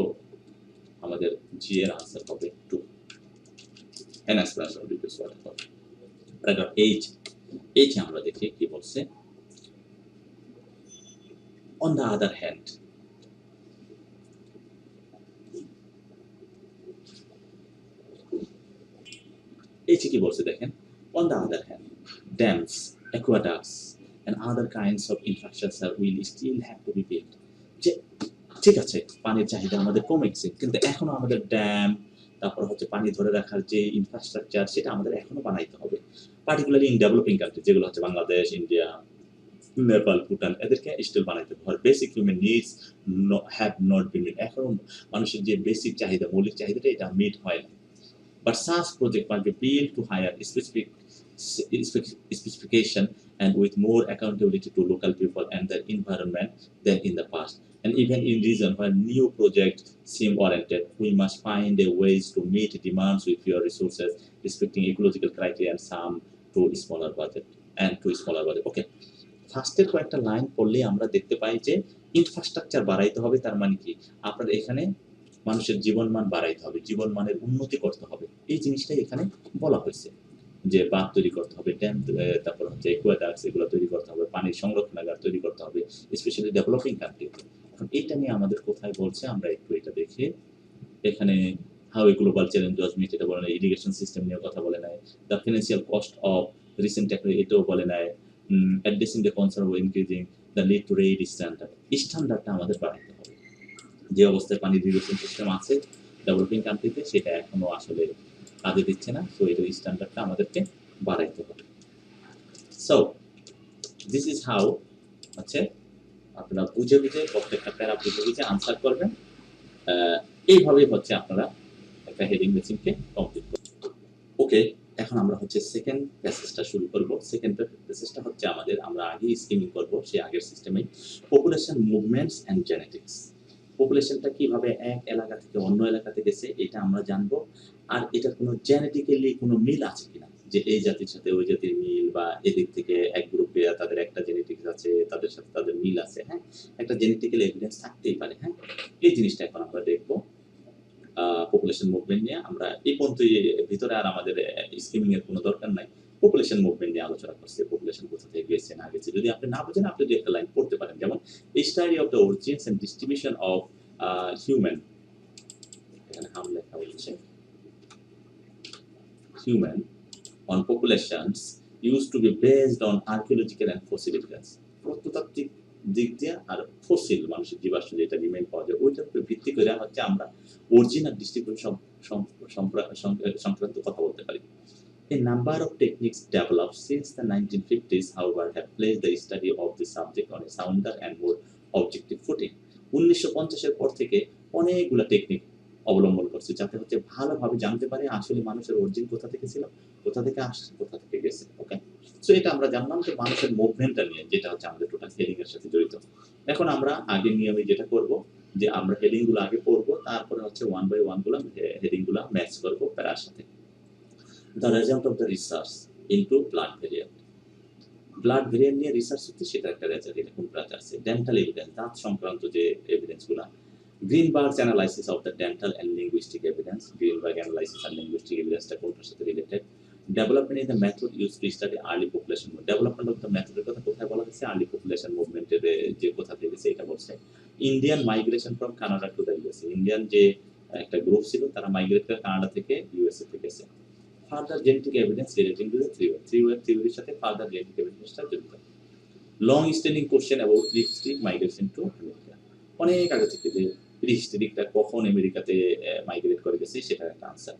[SPEAKER 1] আমাদের জি এর আনসার হবে 2, an explanation of reduce water use। Paragraph H আমরা দেখি কি বলছে। on the other hand, এইচে কি বলছে দেখেন, on the other hand dams, aqueducts and other kinds of infrastructure will still have to be built। যে ঠিক আছে পানির চাহিদা আমাদের কমে গেছে কিন্তু এখনো আমাদের ড্যাম, তারপর হচ্ছে পানি ধরে রাখার যে ইনফ্রাস্ট্রাকচার সেটা আমাদের এখনো বানাইতে হবে, পার্টিকুলারলি ইন ডেভেলপিং কান্ট্রি যেগুলো হচ্ছে বাংলাদেশ, ইন্ডিয়া, নেপাল, ভুটান, এদেরকে স্টিল বানাইতে হবে। Basic human needs have not been meet, এখনো মানুষের যে বেসিক চাহিদা, মৌলিক চাহিদাটা এটা মিট হয় না। But such project must be built to higher specification and with more accountability to local people and their environment than in the past. And even in region where new projects seem warranted, we must find a ways to meet demands with fewer resources, respecting ecological criteria and some to smaller budget and to smaller budget. Okay. ফার্স্টের কয়েকটা লাইন পড়লে আমরা দেখতে পাই যে ইনফ্রাস্ট্রাকচার বাড়াইতে হবে, তার মানে কি আপনার এখানে মানুষের জীবনমান বাড়াইতে হবে, জীবনমানের উন্নতি করতে হবে, এই জিনিসটাই এখানে বলা হয়েছে। যে বাঁধ তৈরি করতে হবে, ড্যাম, তারপর হচ্ছে অ্যাকুয়াডাক্টস এগুলো তৈরি করতে হবে, পানির সংরক্ষণাগার তৈরি করতে হবে, স্পেশালি ডেভেলপিং কান্ট্রিতে। এখন এইটা নিয়ে আমাদের কোথায় বলছে আমরা একটু এটা দেখি। এখানে how a global challenge was met এটা বলে নাই, ইরিগেশন সিস্টেম নিয়ে কথা বলে নাই, the financial cost of recent technology এটাও বলে নাই, addressing the concern of increasing the lead to rate standard, স্ট্যান্ডার্ডটা আমাদের বাড়াতে হবে। যে অবস্থায় পানি ইরিগেশন সিস্টেম আছে ডেভেলপিং কান্ট্রিতে সেটা এখনো আসলে কাজে দিচ্ছে না, সো এটার স্ট্যান্ডার্ডটা আমাদেরকে বাড়াইতে হবে। সো দিস ইজ হাউ হচ্ছে আপনারা বুঝে বুঝে প্রত্যেকটা প্যারা বুঝে বুঝে আনসার করবেন। এইভাবেই হচ্ছে আপনারা একটা হেডিং মেশিনকে কমপ্লিট করবেন। ওকে, এখন আমরা হচ্ছে সেকেন্ড প্যাসেজটা শুরু করব। সেকেন্ড প্যাসেজটা হচ্ছে আমাদের আমরা আগেই স্কিমিং করব সেই আগের সিস্টেমে, পপুলেশন মুভমেন্টস অ্যান্ড জেনেটিক্স। পপুলেশনটা কিভাবে এক এলাকা থেকে অন্য এলাকাতে গেছে এটা আমরা জানবো, আর এটা কোনো জেনেটিক্যালি কোনো মিল আছে কিনা, যে এই জাতির সাথে ওই জাতির মিল, বা এদিক থেকে এক গ্রুপে তাদের একটা জেনেটিক্স আছে তাদের সাথে তাদের মিল আছে, হ্যাঁ একটা জেনেটিক্যাল এভিডেন্স থাকতেই পারে। হ্যাঁ, এই জিনিসটা এখন আমরা দেখবো পপুলেশন মুভমেন্ট নিয়ে। আমরা এই পর্যন্ত ভিতরে আর আমাদের স্কিমিং এর কোনো দরকার নাই, পপুলেশন মুভমেন্ট নিয়ে আলোচনা করছে, পপুলেশন কোথা থেকে গেছে না গেছে। যদি আপনি না বুঝেন আপনি দুই একটা লাইন পড়তে পারেন, যেমন study of the origins and distribution of human, এখানে হাম লেখা হচ্ছে human on populations used to be based on archaeological and fossil evidence। প্রত্নতাত্ত্বিক দিক দিয়ে আর ফসিল মানুষের জীবাশ্ম যেটা রিমেইন পাওয়া যায় ওইটার উপর ভিত্তি করে হচ্ছে আমরা অরিজিন আর ডিস্ট্রিবিউশন সংক্রান্ত কথা বলতে পারি। A number of techniques developed since the 1950s, however, have placed the study of the subject on a sounder and more objective footing। 1950 এর পর থেকে অনেকগুলো টেকনিক অবলম্বন করছে যাতে হচ্ছে ভালোভাবে জানতে পারে আসলে মানুষের অরিজিন কোথা থেকে ছিল, কোথা থেকে আসছে, কোথা থেকে গেছে। ওকে, সো এটা আমরা জানলাম যে মানুষের মুভমেন্টটা নিয়ে, যেটা হচ্ছে আমাদের টোটাল হেডিং এর সাথে জড়িত। এখন আমরা আগের নিয়মে যেটা করব, যে আমরা হেডিং গুলো আগে পড়বো, তারপরে হচ্ছে ওয়ান বাই ওয়ান গুলো হেডিং গুলো ম্যাচ করবো প্যারার সাথে। The result of the research into blood variant. Blood variant নিয়ে রিসার্চ হচ্ছে, সেটা একটা রেজাল্ট। এটা কোন ব্রাঞ্চ আছে? ডেন্টাল এভিডেন্স, দাঁত সংক্রান্ত যে এভিডেন্স গুলা। Greenberg's analysis of the dental and linguistic evidence. Greenberg analysis আর লিঙ্গুইস্টিক এভিডেন্সটা কোনটার সাথে related? Development in the method use to study early population. Development of the মেথডের কথা কোথায় বলা হয়েছে? আর্লি পপুলেশন মুভমেন্টের যে কোথা থেকে গেছে এটা বলছে। Indian migration from Canada to the USA. Indian যে একটা গ্রুপ ছিল, তারা মাইগ্রেট করে কানাডা থেকে ইউএসএ তে গেছে। Further genetic evidence relating to the three wave থিওরির সাথে ফার্দার জেনেটিক এভিডেন্সটা জড়িত। Long standing question about prehistoric migration to America. অনেক আগে থেকে যে প্রিহিস্টরিকটা কখন আমেরিকাতে মাইগ্রেট করে গেছে, সেটার একটা answer.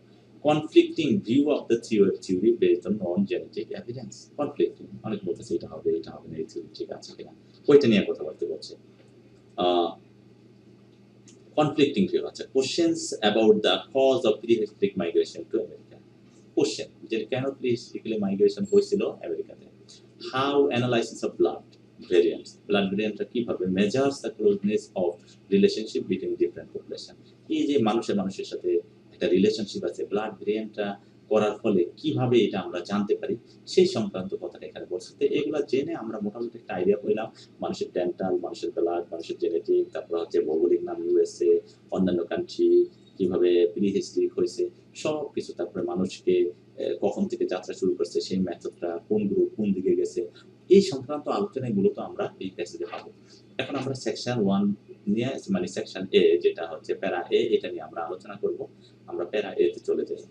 [SPEAKER 1] Conflicting view of the three wave theory based on non genetic evidence. Conflicting, অনেক বলতেছে এটা হবে না, এই থিওরি ঠিক আছে কিনা, ওইটা নিয়ে কথা বলতে বলছে। কনফ্লিক্টিং ভিউ আছে। Questions about the cause of prehistoric migration to America. Question যে কেন প্রিহিস্টরিকলি মাইগ্রেশন হয়েছিল আমেরিকাতে। How analysis of blood variants, blood ভেরিয়েন্টটা কিভাবে measures the closeness of relationship between different population. এই যে মানুষের সাথে একটা রিলেশনশিপ আছে, ব্লাড ভেরিয়েন্টটা করার ফলে কিভাবে এটা আমরা জানতে পারি, সেই সংক্রান্ত কথাটা এখানে বলছে। তো এগুলো জেনে আমরা মোটামুটি একটা আইডিয়া পেলাম মানুষের ডেন্টাল, মানুষের ব্লাড, মানুষের জেনেটিক, তারপর হচ্ছে ভৌগোলিক নাম ইউএসএ, অন্যান্য কান্ট্রি কিভাবে প্রিহিস্টরিক হয়েছে সব কিছু। তারপরে মানুষকে কখন থেকে যাত্রা শুরু করছে, সেই মেথডটা, কোন গ্রুপ কোন দিকে গেছে, এই সংক্রান্ত আলোচনায় মূলত আমরা এই প্যাসেজে পাবো। এখন আমরা সেকশন 1 নিয়ে, মানে সেকশন এ যেটা হচ্ছে প্যারা এ, এটা নিয়ে আমরা আলোচনা করব। আমরা প্যারা এ তে চলে যাই।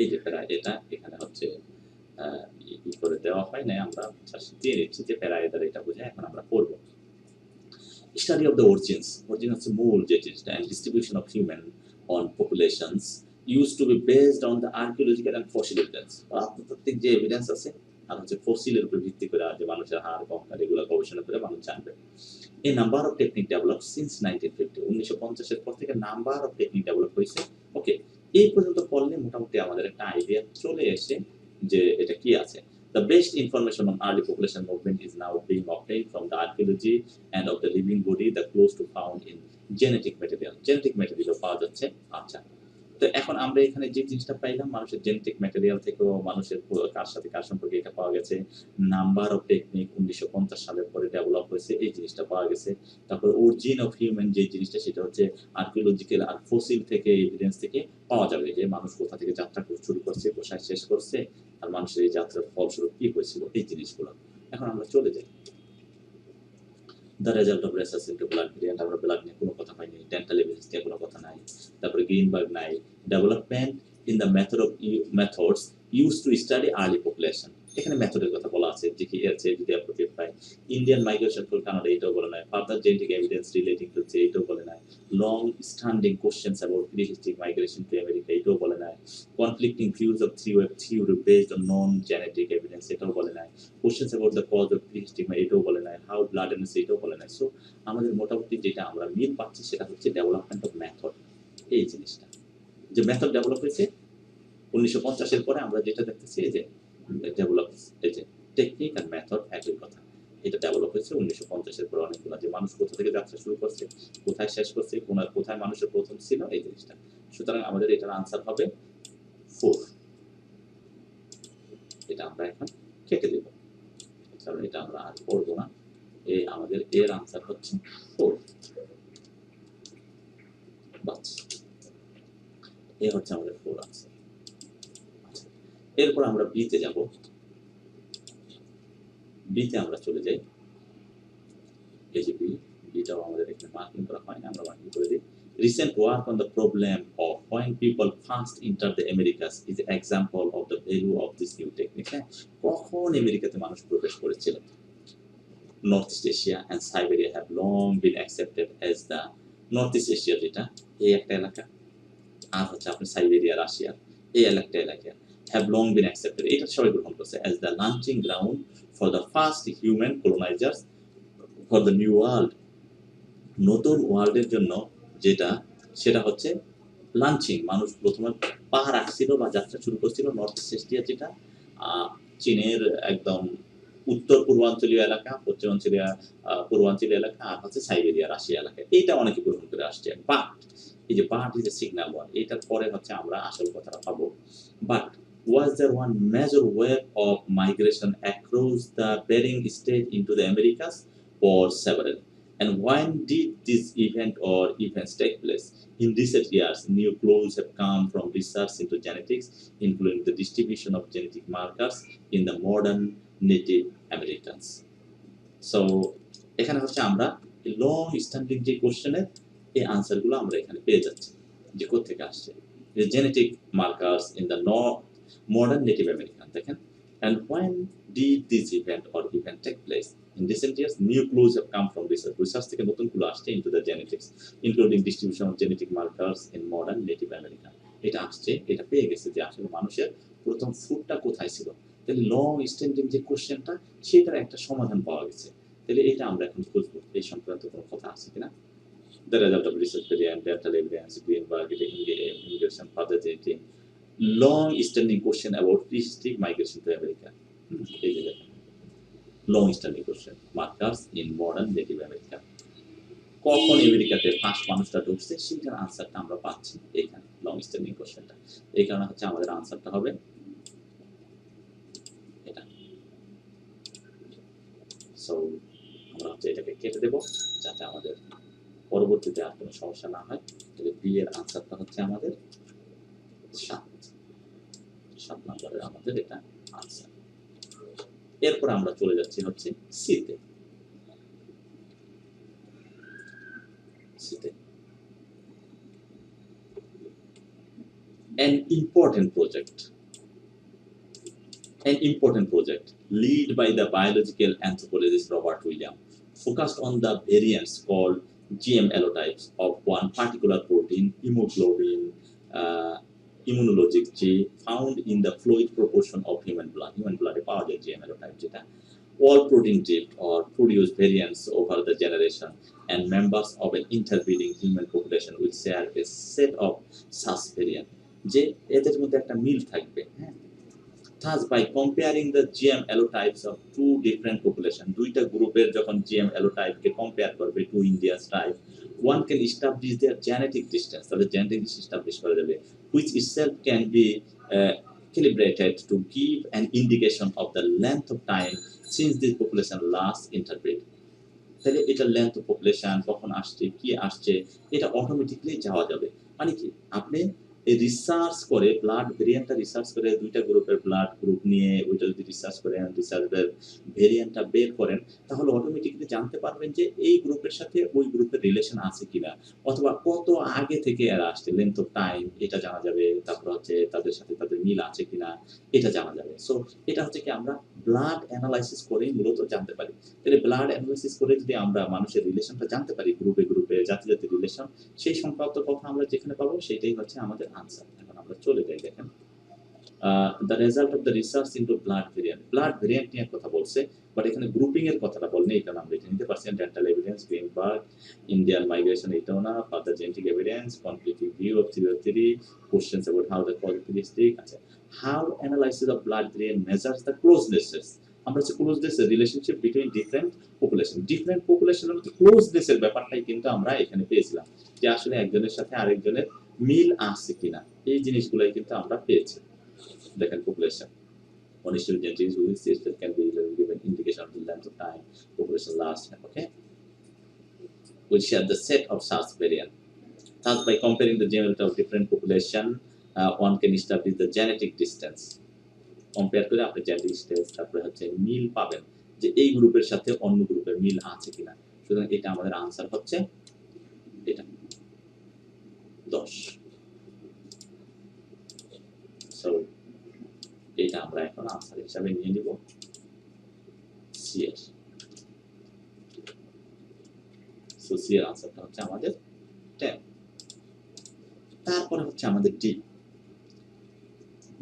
[SPEAKER 1] এই যে প্যারা এটা এখানে হচ্ছে ই করে দেওয়া হয় না, আমরা দিয়ে নিচ্ছি যে প্যারা এ দ্বারা এটা বোঝায়। এখন আমরা পড়ব। Study of the origins. Origin হচ্ছে মূল যে জিনিসটা, and distribution of human on populations used to be based on the archaeological and fossil evidence। প্রত্নতাত্ত্বিক যে এভিডেন্স আছে আর হচ্ছে ফসিলের উপর ভিত্তি করে যে মানুষের হাড় কঙ্কাল এগুলো গবেষণা করে মানুষ জানবে। এই number of technique develop since 1950। 1950 এর পর থেকে নাম্বার অফ টেকনিক ডেভেলপ হয়েছে। ওকে, এই পর্যন্ত পড়লে মোটামুটি আমাদের একটা আইডিয়া চলে এসে যে এটা কি আছে। The best information on early population movement is now being obtained from the archaeology and of the living body, the close to found in genetic material। Genetic material পাওয়া যাচ্ছে। আচ্ছা, তো এখন আমরা এখানে যে জিনিসটা পাইলাম, মানুষের জেনেটিক ম্যাটেরিয়াল থেকেও মানুষের কার সাথে কার সম্পর্কে এটা পাওয়া গেছে। নাম্বার অফ টেকনিক 1950 সালের পরে ডেভেলপ হয়েছে, এই জিনিসটা পাওয়া গেছে। তারপর অরিজিন অফ হিউম্যান যে জিনিসটা, সেটা হচ্ছে আর্কিওলজিক্যাল আর ফসিল থেকে এভিডেন্স থেকে পাওয়া যাবে যে মানুষ কোথা থেকে যাত্রা শুরু করছে, কোথায় শেষ করছে, আর মানুষের এই যাত্রার ফলস্বরূপ কি হয়েছিল, এই জিনিসগুলো। এখন আমরা চলে যাই। The result of research into blood variant. আমরা ব্লাড নিয়ে কোনো কথা পাইনি, ডেন্টাল এভিডেন্স নিয়ে কোনো কথা নাই, তারপরে গ্রিনবার্গ নাই। Development in the methods use to study early population. এখানে মেথডের কথা বলা আছে যে কি আছে, যদি অ্যাপ্রোপ্রিয়েট পাই। ইন্ডিয়ান মাইগ্রেশন ফর কানাডা, এটাও বলে নাই। Further genetic evidence relating to, এটাও বলে নাই। Long standing questions about prehistoric migration to America, এটাও বলে নাই। Conflicting views of three wave theory based on non genetic evidence, এটাও বলে নাই। Questions about the cause of প্রিহিস্টরিক, এটাও বলে নাই। হাউ ব্লাড এন্ড এটাও বলে নাই। সো আমাদের মোটামুটি যেটা আমরা মিল পাচ্ছি সেটা হচ্ছে ডেভেলপমেন্ট অফ মেথড। এই জিনিসটা যে মেথড ডেভেলপ হয়েছে 1950 এর পরে, আমরা যেটা দেখতেছি এই যে ডেভেলপ, এই যে টেকনিক আর মেথড একই কথা। এটা ডেভেলপ হয়েছে 1950 এর পরে। অনেকগুলো যে মানুষ কোথা থেকে যাত্রা শুরু করছে, কোথায় শেষ করছে, কোথায় মানুষের প্রথম ছিল, এই জিনিসটা। সুতরাং আমাদের এটার আনসার হবে 4। এটা আমরা এখন কেটে দেব, কারণ এটা আমরা আর পড়বো না। আমাদের এর আনসার হচ্ছে 4। বাস, এ হচ্ছে আমাদের 4 আনসার। এরপর আমরা বিতে যাব। বিতে আমরা চলে যাই। এই যে বিটাও আমাদের এখানে মার্কিং করা হয় না, আমরা মার্কিং করে দিই। Recent work on the problem of when people first entered the Americas is an example of the value of this new technique। কখন আমেরিকাতে মানুষ প্রবেশ করেছিল? Northeast Asia and Siberia have long been accepted as the Northeast Asia, যেটা এই একটা এলাকা, আর হচ্ছে আপনি সাইবেরিয়া, রাশিয়া, এই এলাকা have long been accepted, এটা সবাই গ্রহণ করছে, as the launching ground for the first human colonizers for the new world। নতুন ওয়ার্ল্ডের জন্য যেটা, সেটা হচ্ছে লাঞ্চিং, মানুষ প্রথমে পা রাখছিল বা যাত্রা শুরু করছিল নর্থ ইস্ট এশিয়া, যেটা চীনের একদম উত্তর পূর্বাঞ্চলীয় এলাকা, পশ্চিমাঞ্চলীয় পূর্বাঞ্চলীয় এলাকা, আর হচ্ছে সাইবেরিয়া রাশিয়া এলাকা। এইটা অনেকে গ্রহণ করে আসছে। বাট এই যে but is a signal word, এটার পরে হচ্ছে আমরা আসল কথাটা পাবো। But was there one major wave of migration across the Bering Strait into the Americas or several? And when did this event or events take place? In recent years, new clues have come from research into genetics, including the distribution of genetic markers in the modern Native Americans. So এখানে হচ্ছে আমরা লং স্ট্যান্ডিং যে কোশ্চেনের এই আনসারগুলো আমরা এখানে পেয়ে যাচ্ছি যে কোথেকে আসছে। The genetic markers in the modern Native American দেখেন, and when did this event or event take place? In recent years, new clues have come from research থেকে নতুন ক্লু আসছে into the genetics, including distribution of genetic markers in modern Native American. এটা আসছে, এটা পেয়ে গেছে যে আসলে মানুষের প্রথম ফুডটা কোথায় ছিল। তাহলে লং স্ট্যান্ডিং যে কোশ্চেনটা সেটার একটা সমাধান পাওয়া গেছে। তাহলে এটা আমরা এখন খুঁজবো এই সংক্রান্ত কোনো কথা আছে কিনা। The result of research variant, data evidence, Greenberg, immigration, further dating, long standing question about pre-historic migration to America. এই যে দেখেন, long standing question, markers in modern Native America. কখন আমেরিকাতে ফার্স্ট মানুষটা ঢুকছে সেটার আনসারটা আমরা পাচ্ছি এইখানে লং স্ট্যান্ডিং কোশ্চেনটা। এই কারণে হচ্ছে আমাদের আনসারটা হবে এটা। সো আমরা হচ্ছে এটাকে কেটে দেব যাতে আমাদের পরবর্তীতে আর কোনো সমস্যা না হয়। তাহলে বি এর আনসারটা হচ্ছে আমাদের 7 নম্বরের আমাদের এটা আনসার। এরপর আমরা চলে যাচ্ছি হচ্ছে সিতে। An important project led by the biological anthropologist Robert Williams focused on the variants called GM allotypes of one particular protein, hemoglobin, immunologic J, found in the fluid proportion of human blood. Human blood পাওয়া যায় GM allotype যেটা। All protein drift or produce variants over the generation, and members of an interbreeding human population will share a set of such variant. যে এদের মধ্যে একটা মিল থাকবে, হ্যাঁ। Thus, by comparing the GM allotypes of two different populations, দুইটা গ্রুপের যখন GM allotype কে compare করবে two Indian tribe, one can establish their genetic distance, তাহলে genetic distance establish করা যাবে, which itself can be calibrated to give an indication of the length of time since this population last interbred. তাহলে এটা লেন্থ অফ পপুলেশন কখন আসছে, কি আসছে, এটা অটোমেটিকলি যাওয়া যাবে। মানে কি, আপনি রিসার্চ করে ব্লাড ভেরিয়েন্টটা রিসার্চ করে দুইটা গ্রুপের ব্লাড গ্রুপ নিয়ে ওইটা যদি রিসার্চ করেন, রিসার্চের ভেরিয়েন্টটা বের করেন, তাহলে অটোমেটিকলি জানতে পারবেন যে এই গ্রুপের সাথে ওই গ্রুপের রিলেশন আছে কিনা, অথবা কত আগে থেকে এরা আসছে, লেন্থ অফ টাইম এটা জানা যাবে। তারপর হচ্ছে তাদের সাথে তাদের মিল আছে কিনা এটা জানা যাবে। সো এটা হচ্ছে কি আমরা ব্লাড অ্যানালাইসিস করে মূলত জানতে পারি। তাহলে ব্লাড অ্যানালাইসিস করে যদি আমরা মানুষের রিলেশনটা জানতে পারি, গ্রুপে গ্রুপে জাতি জাতির রিলেশন, সেই সংক্রান্ত কথা আমরা যেখানে পাবো সেটাই হচ্ছে আমাদের আনসার। এখন আমরা চলে যাই, দেখেন the result of the research into blood variant নিয়ে কথা বলছে, বাট এখানে গ্রুপিং এর কথাটা বলেনি। এই কারণে আমরা এটা নিতে পারছি। Dental evidence, Greenberg, Indian migration, ইটোনা, further genetic evidence, conflicting view of theory, questions about how the characteristic, আচ্ছা how analysis of blood variant measures the closenesses. আমরা হচ্ছে ক্লোজনেস রিলেশনশিপ বিটুইন ডিফারেন্ট পপুলেশনের মধ্যে ক্লোজনেসের ব্যাপারটাই কিন্তু আমরা এখানে পেয়েছিলাম, যে আসলে একজনের সাথে আরেকজনের মিল আছে কিনা, এই জিনিসগুলোই কিন্তু আমরা পেয়েছি। দেখেন population, one is genetics which system can be given indication of the length of time population lasts, okay, which share the set of such variant. Thus, by comparing the genetic of different population, one can establish the genetic distance. Compare করে আপনি জেনেটিক ডিস্টেন্স, তারপরে হচ্ছে মিল পাবেন যে এই গ্রুপের সাথে অন্য গ্রুপের মিল আছে কিনা। সুতরাং এটা আমাদের আনসার হচ্ছে এটা 10। সো এটা আমরা এখন আনসার হিসাবে নিয়ে নিব সি এর। সো সি এর আনসারটা হচ্ছে আমাদের 10। তারপরে হচ্ছে আমাদের ডি।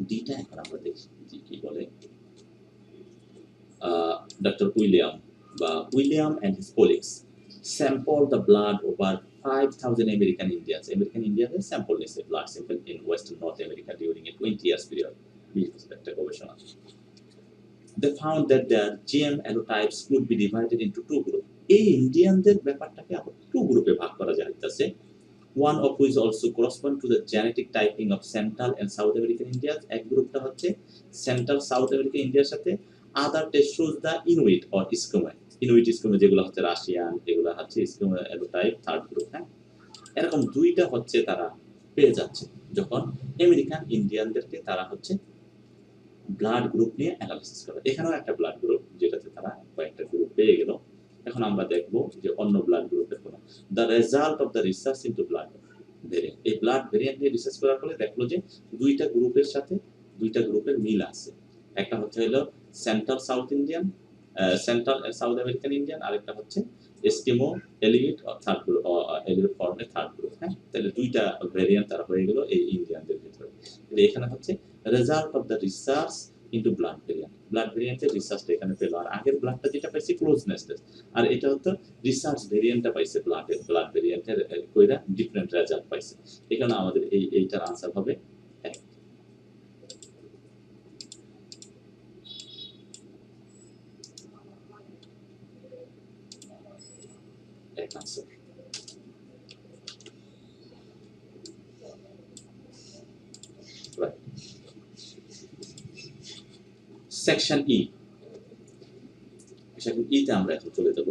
[SPEAKER 1] ডিটা এখন আমরা দেখি ডি কি বলে। Doctor William and his colleagues sampled the blood over 5,000 American Indians. American Indians sample নিয়েছে blood sample in Western North America during a 20 years period. একটা গবেষণা। they found that their GM allotypes could be divided into two groups. এই ইন্ডিয়ানদের ব্যাপারটাকে আবার টু গ্রুপে ভাগ করা যাইতেছে, one of which also correspond to the genetic typing of Central and South American India. এক গ্রুপটা হচ্ছে সেন্ট্রাল সাউথ আমেরিকা ইন্ডিয়ার সাথে, other test shows the Inuit or Eskimo. Inuit Eskimo যেগুলো হচ্ছে রাশিয়ান, এগুলো হচ্ছে ইস্কিমো টাইপ থার্ড গ্রুপ। হ্যাঁ, এরকম দুইটা হচ্ছে তারা পেয়ে যাচ্ছে যখন আমেরিকান ইন্ডিয়ানদেরকে তারা হচ্ছে ব্লাড গ্রুপ নিয়ে অ্যানালিসিস করে। এখানেও একটা ব্লাড গ্রুপ যেটাতে তারা কয়েকটা গ্রুপ পেয়ে গেল। এখন আমরা দেখব যে অন্য ব্লাড গ্রুপের কোনো the result of the research into blood variant. এই ব্লাড ভেরিয়েন্ট নিয়ে রিসার্চ করার ফলে দেখলো যে দুইটা গ্রুপের সাথে দুইটা গ্রুপের মিল আছে। একটা হচ্ছে হলো central south Indian, central south American Indian, আরেকটা হচ্ছে Eskimo elite third group, elite ফর্মের থার্ড গ্রুপ। হ্যাঁ, তাহলে দুইটা ভেরিয়েন্ট তারা হয়ে গেল এই ইন্ডিয়ানদের ভিতরে। এখানে হচ্ছে result of the research into blood variant, blood ভেরিয়েন্টের রিসার্চটা এখানে পেলো। আর আগের ব্লাডটা যেটা পাইছে ক্লোজনেস টেস্ট, আর এটা হচ্ছে রিসার্চ ভেরিয়েন্টটা পাইছে ব্লাডের, ব্লাড ভেরিয়েন্টের কইরা ডিফারেন্ট রেজাল্ট পাইছে। এখানে আমাদের এইটার আনসার হবে এক। এক আনসার। রাইট। সেকশন ই, সেকশন ই তে আমরা এখন চলে যাব।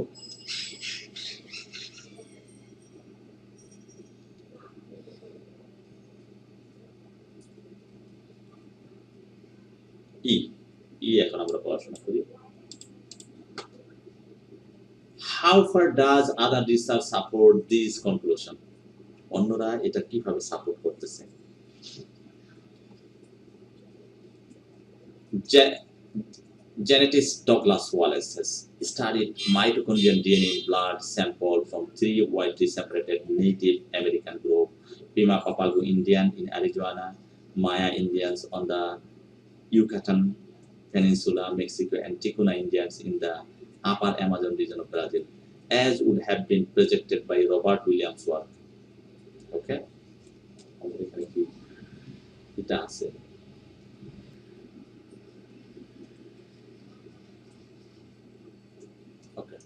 [SPEAKER 1] এখন আমরা পড়াশোনা করি। How far does other research support this conclusion? অন্যরা এটা কিভাবে সাপোর্ট করতেছে? Genetist Douglas Wallace has studied mitochondrial DNA in blood sample from 3 widely separated Native American group: Pima Papago Indian in Arizona, Maya Indians on the Yucatan Peninsula, Mexico, and Ticuna Indians in the upper Amazon region of Brazil, as would have been projected by Robert Williams' work. Okay? এটা আছে। Okay.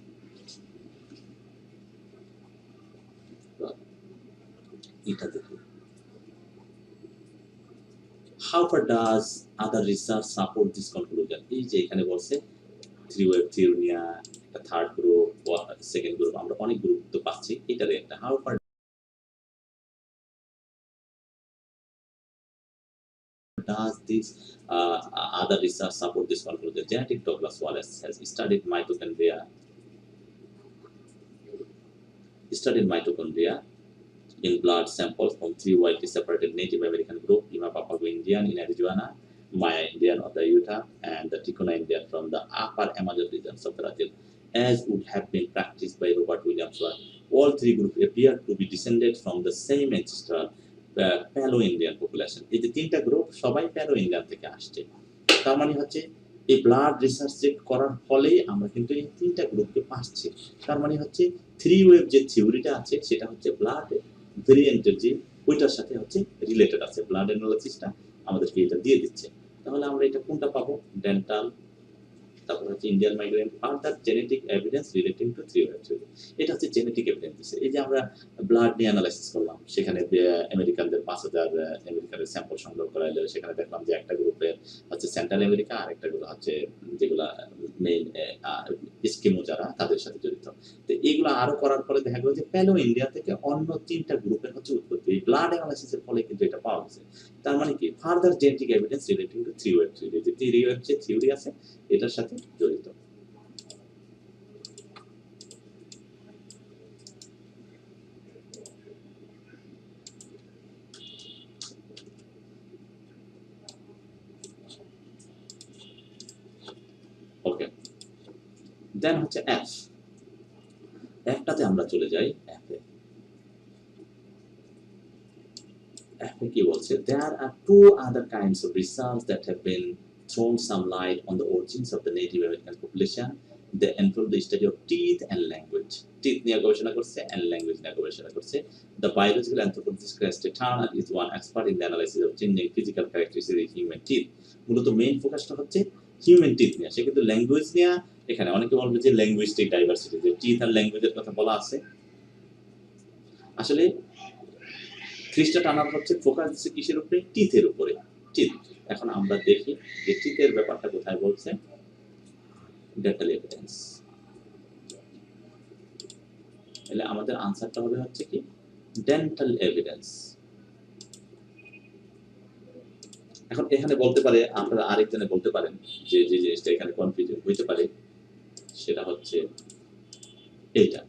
[SPEAKER 1] এটা দেখি। How far does other research support this conclusion? এই যে এখানে বলছে থ্রি ওয়েভ থিওরি নিয়ে একটা থার্ড গ্রুপ, সেকেন্ড গ্রুপ, আমরা অনেক গ্রুপ তো পাচ্ছি। এটার একটা how far does this other research support this conclusion? Genetic Douglas Wallace has studied mitochondria in blood samples from 3 widely separated Native American groups: Pima Papago Indian in Arizona, Maya Indian of the Utah, and the Ticuna Indian from the upper Amazon regions of Brazil, as would have been practiced by Robert Williams' work. All three groups appear to be descended from the same ancestral Palo-Indian population. এই যে তিনটা গ্রুপ সবাই Palo-Indian থেকে আসছে। তার মানে হচ্ছে এই ব্লাড রিসার্চ করার ফলে আমরা কিন্তু এই তিনটা গ্রুপকে পাচ্ছি। তার মানে হচ্ছে থ্রি ওয়েভ যে থিওরিটা আছে সেটা হচ্ছে ব্লাড ভেরিয়েন্টের যে ওইটার সাথে হচ্ছে রিলেটেড আছে। ব্লাড অ্যানালিসিসটা আমাদেরকে এটা দিয়ে দিচ্ছে। তাহলে আমরা এটা কোনটা পাবো? ডেন্টাল, তারপর হচ্ছে Indian migrant, further genetic evidence relating two three wave theory. এটা হচ্ছে জেনেটিক এভিডেন্স দিচ্ছে। এই যে আমরা ব্লাড নিয়ে অ্যানালাইসিস করলাম, সেখানে আমেরিকানদের 5,000 আমেরিকানের স্যাম্পল সংগ্রহ করা হলো। সেখানে দেখলাম যে একটা গ্রুপে হচ্ছে সেন্ট্রাল আমেরিকা, আর একটা গ্রুপ হচ্ছে যেগুলা মেইন এস্কিমো যারা তাদের সাথে জড়িত। তো এইগুলো আরো করার ফলে দেখা গেল যে প্যালো ইন্ডিয়া থেকে অন্য তিনটা গ্রুপের হচ্ছে উৎপত্তি। এই ব্লাড অ্যানালাইসিসের ফলে কিন্তু এটা পাওয়া গেছে। তার মানে কি? Further genetic evidence relating two three wave theory, যে থ্রি ওয়েভ যে থিওরি আছে এটার সাথে জড়িত। ওকে, দেন হচ্ছে এফ। এফটাতে আমরা চলে যাই। এফে কি বলছে? There are two other kinds of research that have been thrown some light on the origins of the Native American population. They involve the study of teeth and language. Teeth নিয়ে গবেষণা করছে and language নিয়ে গবেষণা করছে। The biological anthropologist Kirsty Turner is one expert in the analysis of changing physical characteristics of human teeth. মূলত মেইন ফোকাসটা হচ্ছে হিউম্যান টিথ নিয়ে, সে কিন্তু ল্যাঙ্গুয়েজ নিয়ে এখানে অনেকে বলবে যে ল্যাঙ্গুইস্টিক ডাইভার্সিটি, যে টিথ আর ল্যাঙ্গুয়েজের কথা বলা আছে। আসলে ক্রিস্টা টানার হচ্ছে ফোকাস দিচ্ছে কিসের উপরে? টিথের উপরে, টিথ। এখন আমরা দেখি যে টিথের ব্যাপারটা কোথায় বলছে, ডেন্টাল এভিডেন্স। তাহলে আমাদের আনসারটা হবে হচ্ছে কি ডেন্টাল এভিডেন্স। এখন এখানে বলতে পারে, আপনারা আরেকজনে বলতে পারেন যে যে জিনিসটা এখানে কনফিউজন হইতে পারে সেটা হচ্ছে এইটা,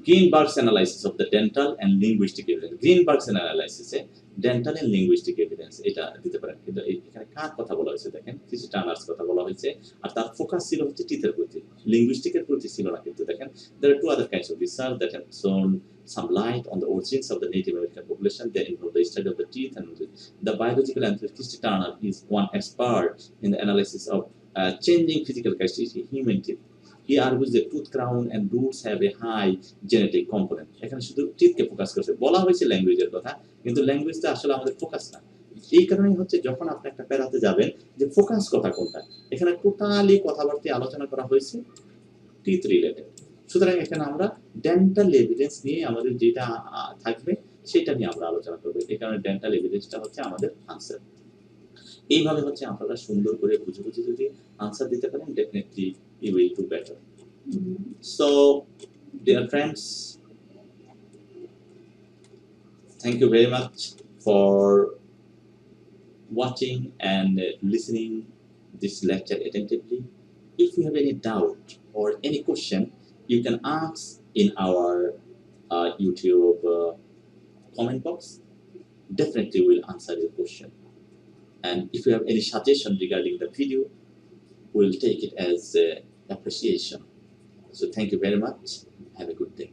[SPEAKER 1] Greenberg's analysis of the dental and linguistic evidence. Greenberg's analysis A dental and linguistic evidence এটা দিতে পারেন, কিন্তু এখানে কার কথা বলা হয়েছে দেখেন, কিছু টার্নার্স কথা বলা হয়েছে, আর তার ফোকাস ছিল হচ্ছে টিথের প্রতি, লিঙ্গুইস্টিকের প্রতি ছিল না। কিন্তু দেখেন there are two other kinds of research that have shown some light on the origins of the Native American population. They involve the study of the teeth and the biological anthropologist Turner is one expert in the analysis of changing physical characteristics of human teeth. He argues that tooth crown and roots have a high genetic component. এখানে শুধু টিথকে ফোকাস করছে, বলা হয়েছে ল্যাঙ্গুয়েজের কথা, কিন্তু ল্যাঙ্গুয়েজটা আসলে আমাদের ফোকাস না। এই কারণেই হচ্ছে যখন আপনি একটা প্যারাতে যাবেন যে ফোকাস কথা কোনটা, এখানে টোটালি কথাবার্তা আলোচনা করা হয়েছে টিথ রিলেটেড। সুতরাং এখানে আমরা ডেন্টাল এভিডেন্স নিয়ে আমাদের যেটা থাকবে সেটা নিয়ে আমরা আলোচনা করবো। এই কারণে ডেন্টাল এভিডেন্সটা হচ্ছে আমাদের আনসার। এইভাবে হচ্ছে আপনারা সুন্দর করে বুঝে বুঝে যদি আনসার দিতে পারেন, definitely you will do better. So, dear friends, thank you very much for watching and listening this lecture attentively. If you have any doubt or any question, you can ask in our YouTube comment box. Definitely we'll answer your question. And if you have any suggestion regarding the video, we'll take it as appreciation. So thank you very much. Have a good day.